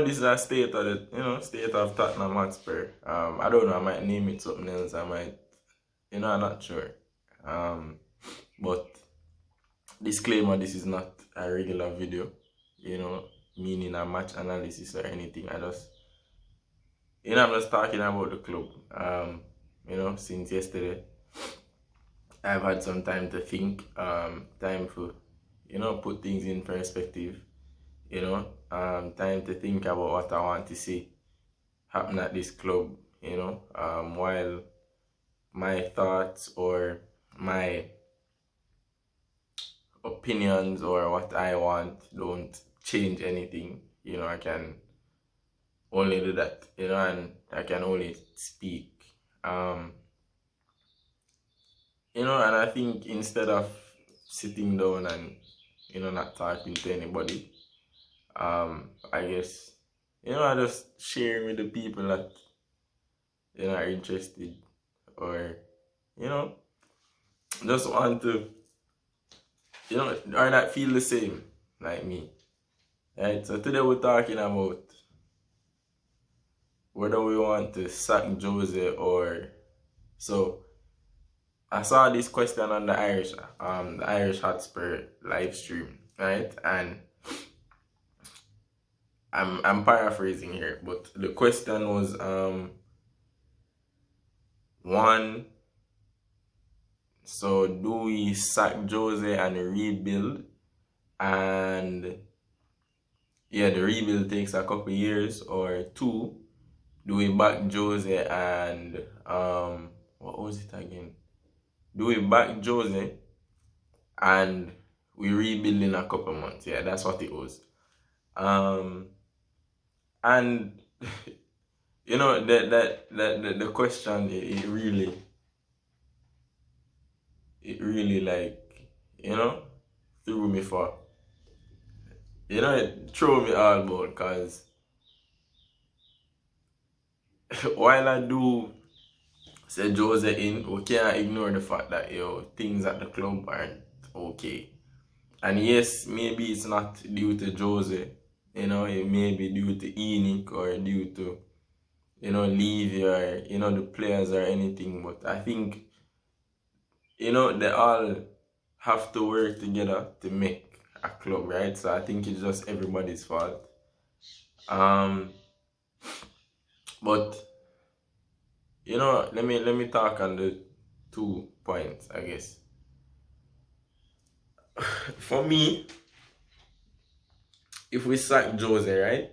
This is a state of state of Tottenham Hotspur. I don't know, I might name it something else. I might, I'm not sure. But disclaimer, this is not a regular video, meaning a match analysis or anything. I'm just talking about the club. Since yesterday, I've had some time to think, time for, put things in perspective, time to think about what I want to see happen at this club, while my thoughts or my opinions or what I want don't change anything. I can only do that, and I can only speak. And I think instead of sitting down and, not talking to anybody, I guess, I just sharing with the people that, are interested or, just want to, or that feel the same like me. Right? So today we're talking about whether we want to sack Jose or so. I saw this question on the Irish Hotspur live stream, right? And I'm paraphrasing here, but the question was one. So do we sack Jose and rebuild? And yeah, the rebuild takes a couple years. Or two, do we back Jose and what was it again? Do we back Jose and we rebuild in a couple months? Yeah, that's what it was. And the question, it really like, threw me for, it threw me all about, because while I do say Jose in, we can't ignore the fact that things at the club aren't okay. And yes, maybe it's not due to Jose, it may be due to Enoch or due to, Levy or, the players or anything. But I think, they all have to work together to make a club, right? So I think it's just everybody's fault. But let me talk on the 2 points, I guess. For me, if we sack Jose, right?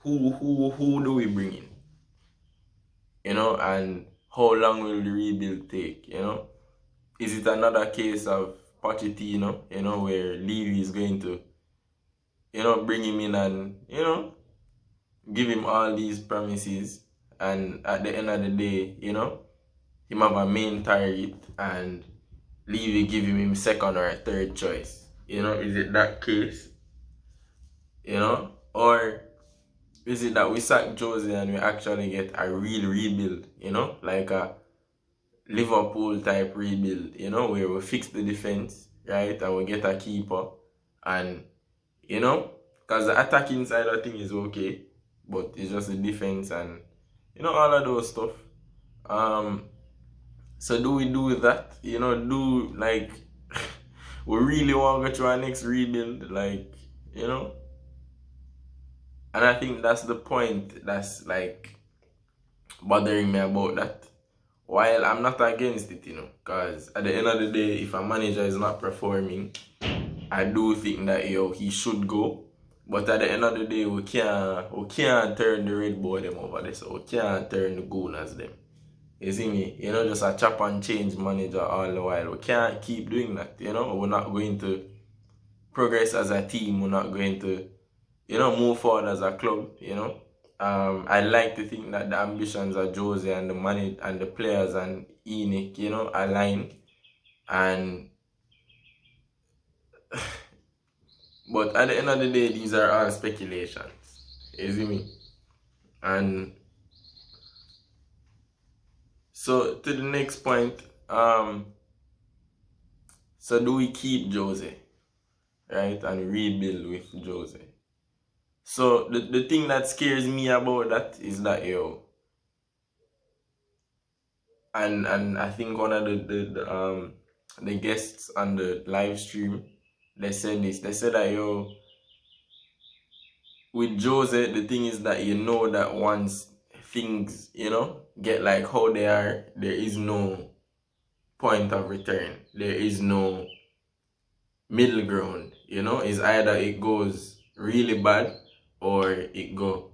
Who do we bring in? And how long will the rebuild take? Is it another case of Pochettino, where Levy is going to, bring him in and, give him all these promises, and at the end of the day, him have a main target and Levy give him second or a third choice? Is it that case? Or is it that we sack Jose and we actually get a real rebuild, like a Liverpool type rebuild, where we fix the defense, right, and we get a keeper, and because the attacking side of thing is okay, but it's just the defense and all of those stuff. So do we do that? Do like we really want to go through our next rebuild, like, and I think that's the point that's like bothering me about that. While I'm not against it, because at the end of the day, if a manager is not performing, I do think that he should go. But at the end of the day, we can't turn the red boy them over there, so we can't turn the gooners them. You see me? Just a chop and change manager all the while. We can't keep doing that. We're not going to progress as a team. We're not going to, move forward as a club. I like to think that the ambitions of Jose and the money and the players and Enoch, align. And but at the end of the day, these are all speculations. You see me? And so to the next point, So do we keep Jose, right, and rebuild with Jose? So the thing that scares me about that is that, and I think one of the guests on the live stream, they said this. They said that, with Jose, the thing is that that once things, get like how they are, there is no point of return. There is no middle ground. It's either it goes really bad or it go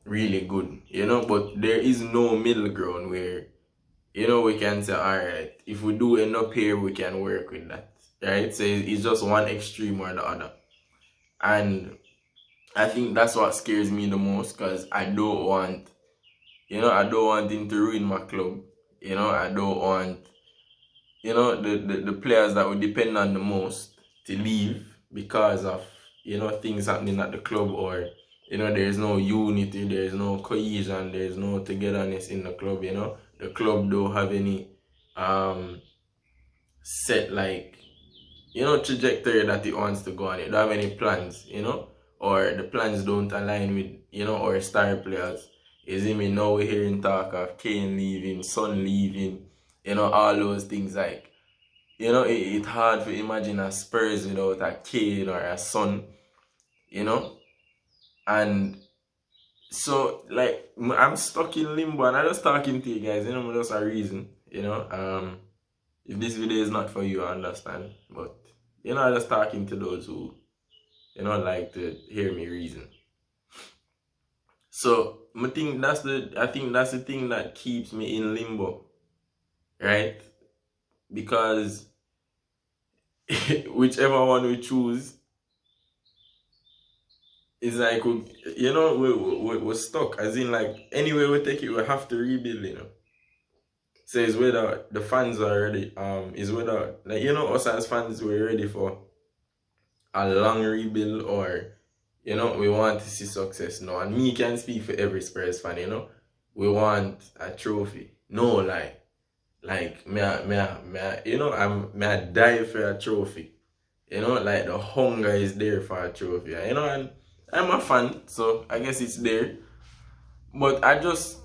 really good. But there is no middle ground where we can say, all right, if we do end up here, we can work with that, right? So it's just one extreme or the other, and I think that's what scares me the most, because I don't want, I don't want him to ruin my club. I don't want, the players that we depend on the most to leave because of, things happening at the club, or, there's no unity, there's no cohesion, there's no togetherness in the club, The club don't have any set, like, trajectory that it wants to go on. It don't have any plans, or the plans don't align with, our star players. You see me, now we're hearing talk of Kane leaving, Son leaving, all those things. Like, it's hard to imagine a Spurs without a Kane or a Son, and so, like, I'm stuck in limbo, and I'm just talking to you guys, just a reason, if this video is not for you, I understand, but, I'm just talking to those who, like to hear me reason. So, I think that's the thing that keeps me in limbo, right? Because whichever one we choose, is like, we're stuck. As in, like, anyway we take it, we have to rebuild, So it's whether the fans are ready, is whether, like, us as fans, we're ready for a long rebuild, or, we want to see success now. And me can speak for every Spurs fan, we want a trophy. No lie. Like, me I die for a trophy. Like, the hunger is there for a trophy. And I'm a fan, so I guess it's there. But I just,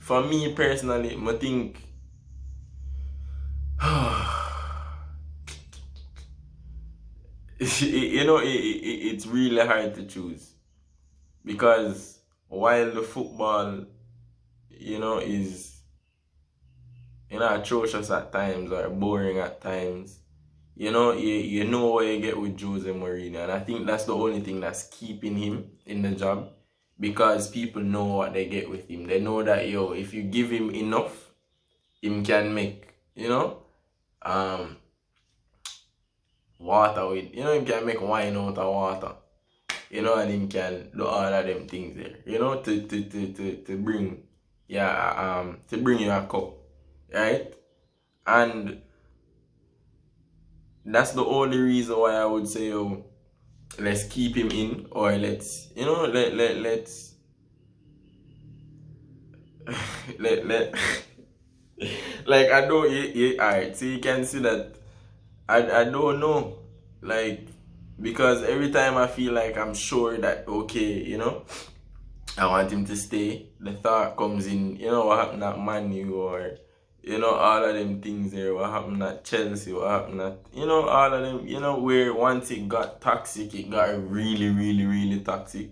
for me personally, I think, it's really hard to choose. Because while the football, is, atrocious at times or boring at times, you know what you get with Jose Mourinho. And I think that's the only thing that's keeping him in the job. Because people know what they get with him. They know that, if you give him enough, him can make, water with, him can make wine out of water. And him can do all of them things there, to bring, to bring you a cup, right? And that's the only reason why I would say, let's keep him in, or let's, let's let like, I don't, alright, so you can see that I don't know, like, because every time I feel like I'm sure that, okay, I want him to stay, the thought comes in, what happened at Man U, or, all of them things there, what happened at Chelsea, what happened at, all of them, where once it got toxic, it got really, really, really toxic.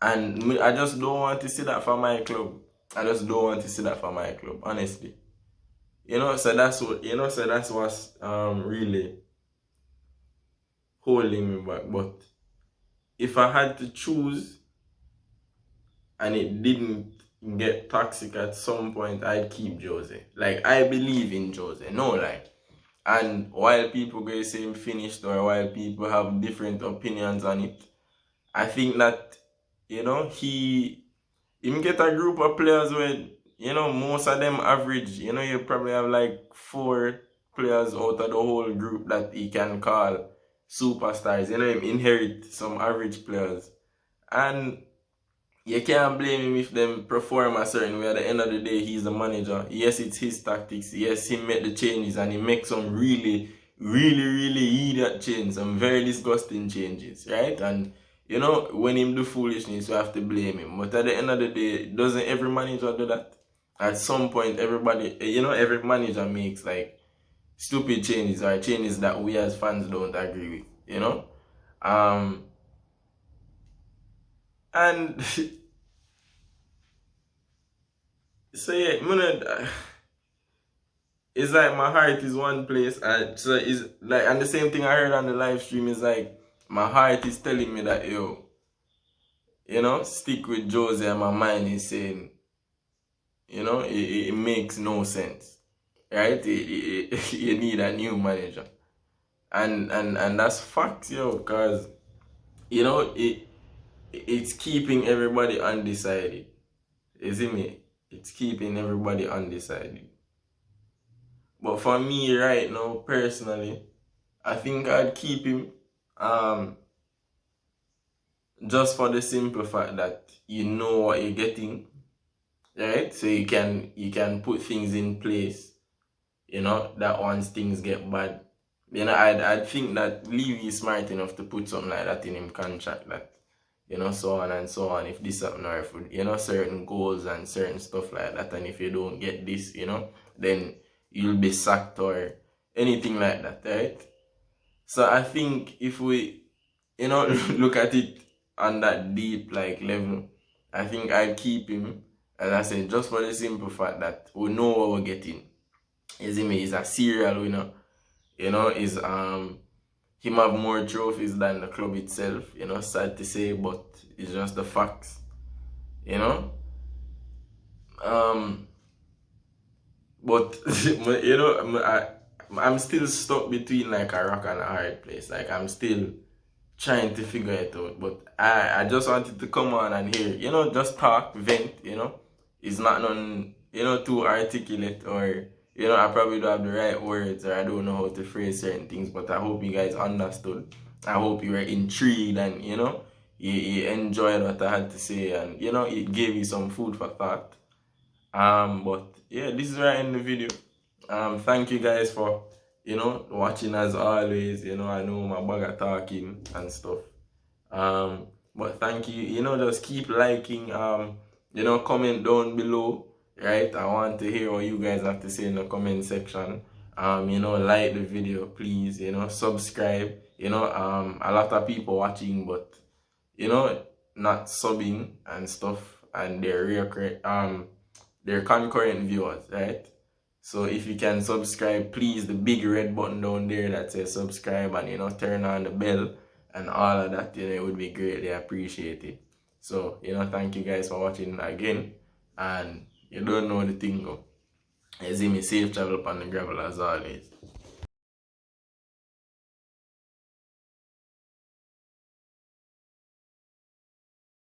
And I just don't want to see that for my club. I just don't want to see that for my club, honestly. So that's what, so that's what's really holding me back. But if I had to choose, and it didn't get toxic at some point, I'd keep Jose. Like, I believe in Jose, no lie. And while people go say him finished, or while people have different opinions on it, I think that, him get a group of players where, most of them average. You probably have like 4 players out of the whole group that he can call superstars. Him inherit some average players. And You can't blame him if them perform a certain way. At the end of the day, he's the manager. Yes, it's his tactics. Yes, he made the changes and he makes some really, really, really idiot changes, some very disgusting changes, right? And you know, when him do foolishness, you have to blame him. But at the end of the day, doesn't every manager do that? At some point, everybody, you know, every manager makes like stupid changes or changes that we as fans don't agree with, you know? And so yeah, it's like my heart is one place, and so it's like, and the same thing I heard on the live stream is like my heart is telling me that yo, you know, stick with Jose, and my mind is saying, you know, it makes no sense, right? You need a new manager, and that's facts, yo, cause you know it's keeping everybody undecided. You see me? It's keeping everybody undecided. But for me right now, personally, I think I'd keep him um, just for the simple fact that you know what you're getting, right? So you can put things in place, you know, that once things get bad. You know, I'd think that Levy is smart enough to put something like that in him contract, that, you know, so on and so on, if this happen or if, you know, certain goals and certain stuff like that, and if you don't get this, you know, then you'll be sacked or anything like that, right? So I think if we, you know, look at it on that deep like level, I think I'd keep him, as I said, just for the simple fact that we know what we're getting. You see me, he's a serial winner. You know, him have more trophies than the club itself, you know, sad to say, but it's just the facts. You know? But you know, I'm still stuck between like a rock and a hard place. Like I'm still trying to figure it out. But I just wanted to come on and hear, you know, just talk, vent, you know. It's not none, you know, too articulate, or, you know, I probably don't have the right words, or I don't know how to phrase certain things, but I hope you guys understood. I hope you were intrigued and, you know, you enjoyed what I had to say, and, you know, it gave you some food for thought. But yeah, this is where I end the video. Thank you guys for, you know, watching as always. You know, I know my bag of talking and stuff. But thank you. You know, just keep liking. You know, comment down below. Right, I want to hear what you guys have to say in the comment section. You know, like the video, please. You know, subscribe. You know, a lot of people watching, but you know, not subbing and stuff, and they're concurrent viewers, right? So if you can subscribe, please, the big red button down there that says subscribe, and you know, turn on the bell and all of that, you know, it would be greatly appreciated. So, you know, thank you guys for watching again, and you don't know the thing go. You see me, safe travel upon the gravel as always.